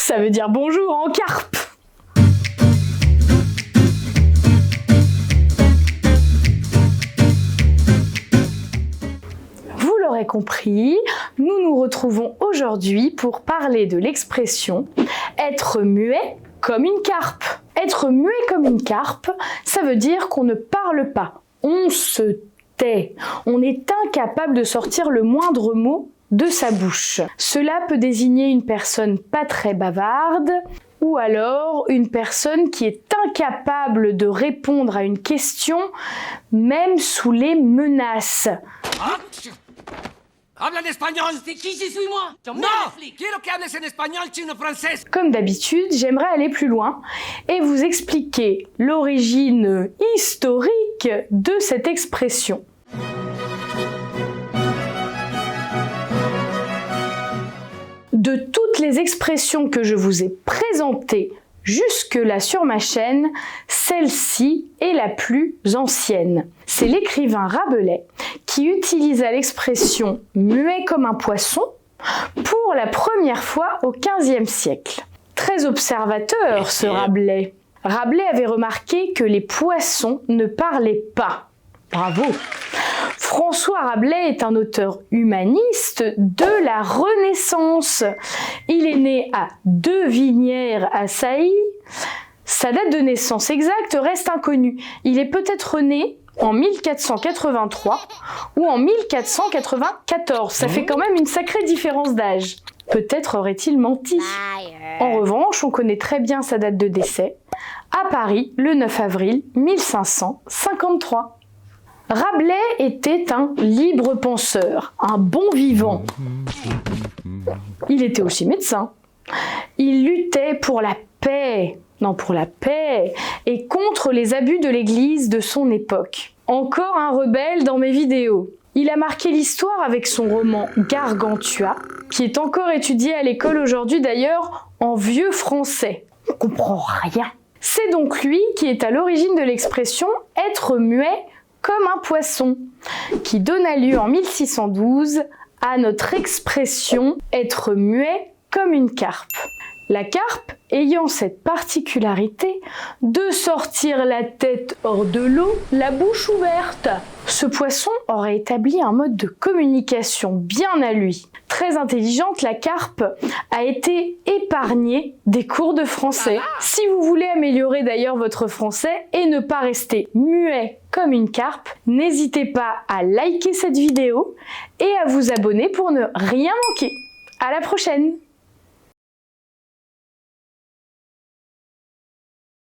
Ça veut dire bonjour en carpe. Vous l'aurez compris, nous nous retrouvons aujourd'hui pour parler de l'expression « être muet comme une carpe ». Être muet comme une carpe, ça veut dire qu'on ne parle pas, on se tait, on est incapable de sortir le moindre mot de sa bouche. Cela peut désigner une personne pas très bavarde ou alors une personne qui est incapable de répondre à une question même sous les menaces. Habla en espagnol. C'est qui, je suis moi? No, quiero que hables en espagnol chino-francés. Comme d'habitude, j'aimerais aller plus loin et vous expliquer l'origine historique de cette expression. De toutes les expressions que je vous ai présentées jusque-là sur ma chaîne, celle-ci est la plus ancienne. C'est l'écrivain Rabelais qui utilisa l'expression « muet comme un poisson » pour la première fois au XVe siècle. Très observateur ce Rabelais. Rabelais avait remarqué que les poissons ne parlaient pas. Bravo! François Rabelais est un auteur humaniste de la Renaissance. Il est né à Devinières à Sailly. Sa date de naissance exacte reste inconnue. Il est peut-être né en 1483 ou en 1494. Ça fait quand même une sacrée différence d'âge. Peut-être aurait-il menti. En revanche, on connaît très bien sa date de décès, à Paris, le 9 avril 1553. Rabelais était un libre penseur, un bon vivant. Il était aussi médecin. Il luttait pour la paix, et contre les abus de l'Église de son époque. Encore un rebelle dans mes vidéos. Il a marqué l'histoire avec son roman Gargantua, qui est encore étudié à l'école aujourd'hui d'ailleurs en vieux français. On comprend rien. C'est donc lui qui est à l'origine de l'expression « être muet comme un poisson », qui donna lieu en 1612 à notre expression « être muet comme une carpe ». La carpe ayant cette particularité de sortir la tête hors de l'eau, la bouche ouverte. Ce poisson aurait établi un mode de communication bien à lui. Très intelligente, la carpe a été épargnée des cours de français. Si vous voulez améliorer d'ailleurs votre français et ne pas rester muet comme une carpe, n'hésitez pas à liker cette vidéo et à vous abonner pour ne rien manquer. À la prochaine!